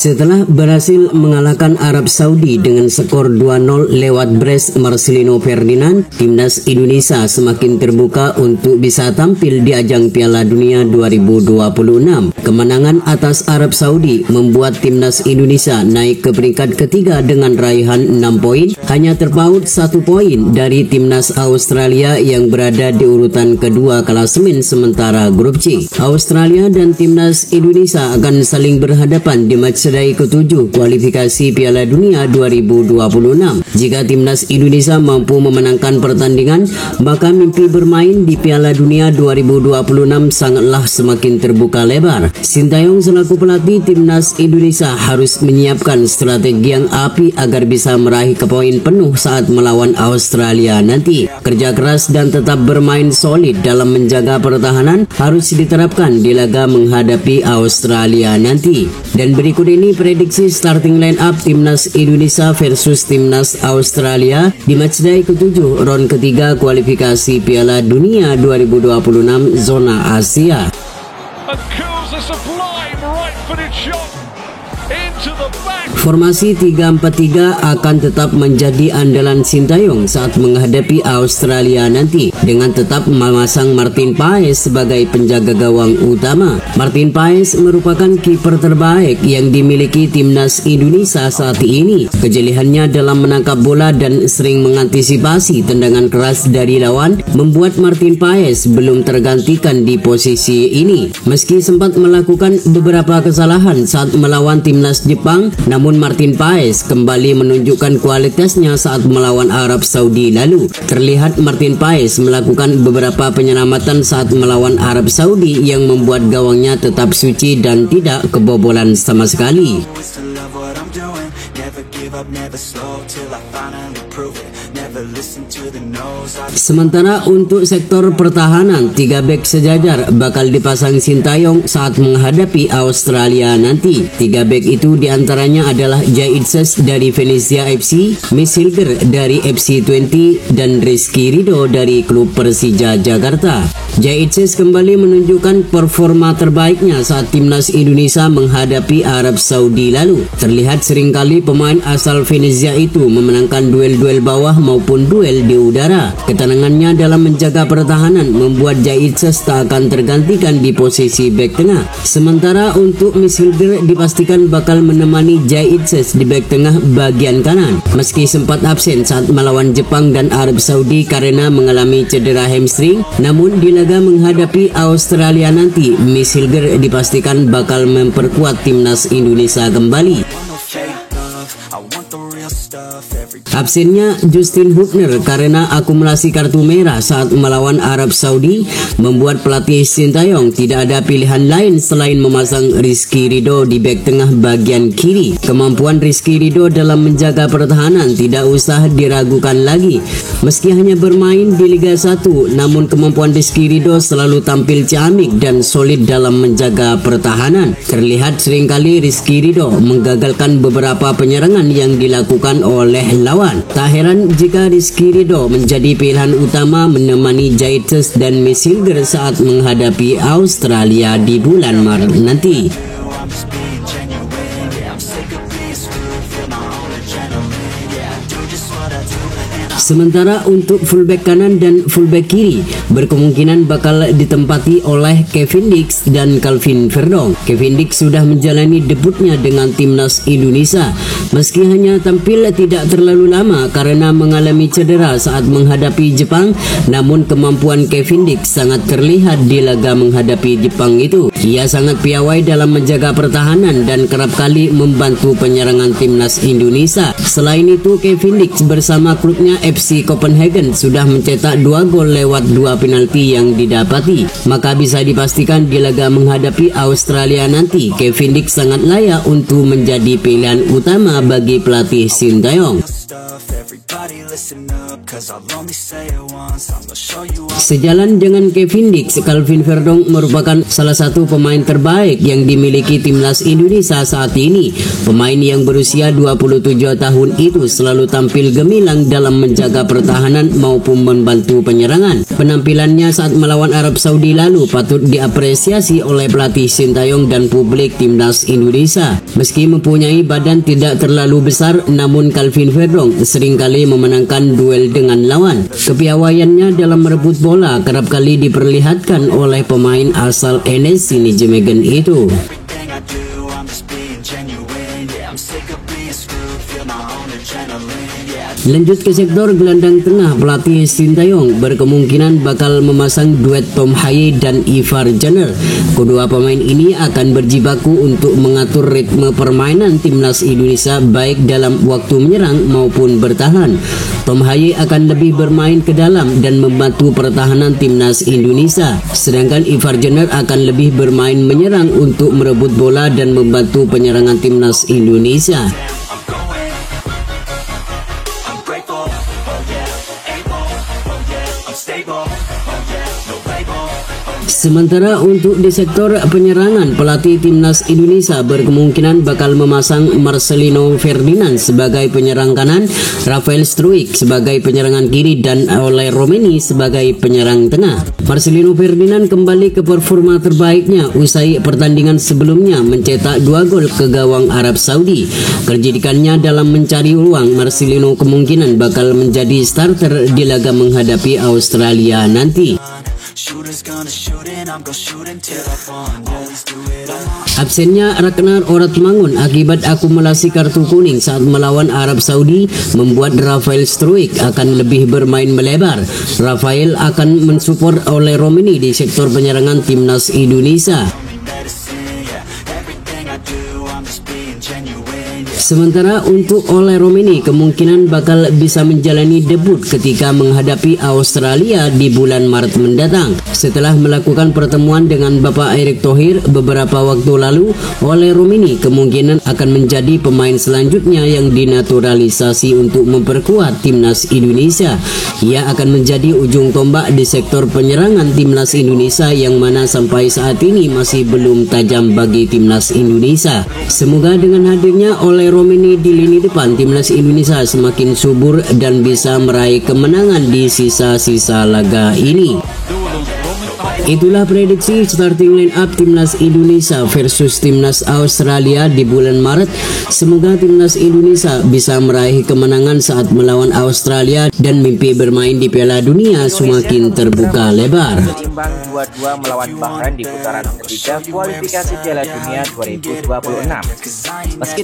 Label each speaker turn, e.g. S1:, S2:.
S1: Setelah berhasil mengalahkan Arab Saudi dengan skor 2-0 lewat brace Marcelino Ferdinand, timnas Indonesia semakin terbuka untuk bisa tampil di ajang Piala Dunia 2026. Kemenangan atas Arab Saudi membuat timnas Indonesia naik ke peringkat ketiga dengan raihan 6 poin, hanya terpaut 1 poin dari timnas Australia yang berada di urutan kedua klasemen sementara grup C. Australia dan timnas Indonesia akan saling berhadapan di matchday ke-7 kualifikasi Piala Dunia 2026. Jika timnas Indonesia mampu memenangkan pertandingan, maka mimpi bermain di Piala Dunia 2026 sangatlah semakin terbuka lebar. Sintayong selaku pelatih timnas Indonesia harus menyiapkan strategi yang apik agar bisa meraih poin penuh saat melawan Australia nanti. Kerja keras dan tetap bermain solid dalam menjaga pertahanan harus diterapkan di laga menghadapi Australia nanti. Dan berikut ini prediksi starting line up timnas Indonesia versus timnas Australia di matchday ke-7 round ketiga kualifikasi Piala Dunia 2026 zona Asia. Formasi 3-4-3 akan tetap menjadi andalan Sintayong saat menghadapi Australia nanti, dengan tetap memasang Martin Paes sebagai penjaga gawang utama. Martin Paes merupakan kiper terbaik yang dimiliki timnas Indonesia saat ini. Kejelihannya dalam menangkap bola dan sering mengantisipasi tendangan keras dari lawan membuat Martin Paes belum tergantikan di posisi ini. Meski sempat melakukan beberapa kesalahan saat melawan timnas Jepang, namun Martin Paes kembali menunjukkan kualitasnya saat melawan Arab Saudi lalu. Terlihat Martin Paes melakukan beberapa penyelamatan saat melawan Arab Saudi yang membuat gawangnya tetap suci dan tidak kebobolan sama sekali. Sementara untuk sektor pertahanan, 3 bek sejajar bakal dipasang Sintayong saat menghadapi Australia nanti. 3 bek itu diantaranya adalah Jaidses dari Venezia FC, Miss Hilger dari FC20, dan Rizky Ridho dari klub Persija Jakarta. Jaidses kembali menunjukkan performa terbaiknya saat timnas Indonesia menghadapi Arab Saudi lalu. Terlihat seringkali pemain asal Venezia itu memenangkan duel-duel bawah maupun duel di udara. Ketenangannya dalam menjaga pertahanan membuat Jaidses tak akan tergantikan di posisi bek tengah. Sementara untuk Miss Hilger dipastikan bakal menemani Jaidses di bek tengah bagian kanan. Meski sempat absen saat melawan Jepang dan Arab Saudi karena mengalami cedera hamstring, namun di laga menghadapi Australia nanti, Miss Hilger dipastikan bakal memperkuat timnas Indonesia kembali. Absennya Justin Hubner karena akumulasi kartu merah saat melawan Arab Saudi membuat pelatih Sintayong tidak ada pilihan lain selain memasang Rizky Ridho di bek tengah bagian kiri. Kemampuan Rizky Ridho dalam menjaga pertahanan tidak usah diragukan lagi. Meski hanya bermain di Liga 1, namun kemampuan Rizky Ridho selalu tampil ciamik dan solid dalam menjaga pertahanan. Terlihat seringkali Rizky Ridho menggagalkan beberapa penyerangan yang dilakukan oleh lawan. Tak heran jika Rizky Ridho menjadi pilihan utama menemani Jaidses dan Miss Hilger saat menghadapi Australia di bulan Maret nanti. Sementara untuk fullback kanan dan fullback kiri berkemungkinan bakal ditempati oleh Kevin Dix dan Calvin Verdong. Kevin Dix sudah menjalani debutnya dengan timnas Indonesia. Meski hanya tampil tidak terlalu lama karena mengalami cedera saat menghadapi Jepang, namun kemampuan Kevin Dix sangat terlihat di laga menghadapi Jepang itu. Ia sangat piawai dalam menjaga pertahanan dan kerap kali membantu penyerangan timnas Indonesia. Selain itu, Kevin Dix bersama klubnya FC Copenhagen sudah mencetak 2 gol lewat 2 penalti yang didapati. Maka bisa dipastikan di laga menghadapi Australia nanti, Kevin Dix sangat layak untuk menjadi pilihan utama bagi pelatih Sintayong. Sejalan dengan Kevin Dix, Calvin Verdong merupakan salah satu pemain terbaik yang dimiliki timnas Indonesia saat ini. Pemain yang berusia 27 tahun itu selalu tampil gemilang dalam menjaga pertahanan maupun membantu penyerangan. Penampilannya saat melawan Arab Saudi lalu patut diapresiasi oleh pelatih Sintayong dan publik timnas Indonesia. Meski mempunyai badan tidak terlalu besar, namun Calvin Verdong seringkali memenangkan duel dengan lawan. Kepiawaiannya dalam merebut bola kerap kali diperlihatkan oleh pemain asal NS Nijmegen itu. Lanjut ke sektor gelandang tengah, pelatih Sintayong berkemungkinan bakal memasang duet Tom Haye dan Ivar Jenner. Kedua pemain ini akan berjibaku untuk mengatur ritme permainan timnas Indonesia baik dalam waktu menyerang maupun bertahan. Tom Haye akan lebih bermain ke dalam dan membantu pertahanan timnas Indonesia, sedangkan Ivar Jenner akan lebih bermain menyerang untuk merebut bola dan membantu penyerangan timnas Indonesia. Sementara untuk di sektor penyerangan, pelatih timnas Indonesia berkemungkinan bakal memasang Marcelino Ferdinand sebagai penyerang kanan, Rafael Struijk sebagai penyerangan kiri, dan Oleh Romeni sebagai penyerang tengah. Marcelino Ferdinand kembali ke performa terbaiknya usai pertandingan sebelumnya mencetak 2 gol ke gawang Arab Saudi. Kecerdikannya dalam mencari ruang, Marcelino kemungkinan bakal menjadi starter di laga menghadapi Australia nanti. Absennya Ragnar Oratmangun akibat akumulasi kartu kuning saat melawan Arab Saudi membuat Rafael Struijk akan lebih bermain melebar. Rafael akan mensupport Oleh Romeni di sektor penyerangan timnas Indonesia. Sementara untuk Oleh Romeni kemungkinan bakal bisa menjalani debut ketika menghadapi Australia di bulan Maret mendatang. Setelah melakukan pertemuan dengan Bapak Erick Thohir beberapa waktu lalu, Oleh Romeni kemungkinan akan menjadi pemain selanjutnya yang dinaturalisasi untuk memperkuat timnas Indonesia. Ia akan menjadi ujung tombak di sektor penyerangan timnas Indonesia yang mana sampai saat ini masih belum tajam bagi timnas Indonesia. Semoga dengan hadirnya Oleh Romeni di lini depan, timnas Indonesia semakin subur dan bisa meraih kemenangan di sisa-sisa laga ini. Itulah prediksi starting line up timnas Indonesia versus timnas Australia di bulan Maret. Semoga timnas Indonesia bisa meraih kemenangan saat melawan Australia dan mimpi bermain di Piala Dunia semakin terbuka lebar.
S2: Imbang 2-2 melawan Bahrain di putaran ketiga kualifikasi Piala Dunia 2026. Meski